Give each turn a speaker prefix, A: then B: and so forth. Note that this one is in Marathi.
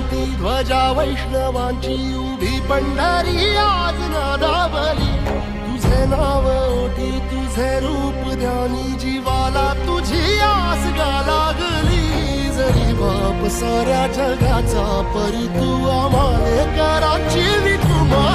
A: क्रांती ध्वजा वैष्णवांची उभी पंढरी आज नादावली. तुझे नाव ओटी तुझे रूप ध्यानी जीवाला तुझी आस गा लागली. जरी बाप साऱ्या जगाचा परी तू आम्हाले कराची विठुमा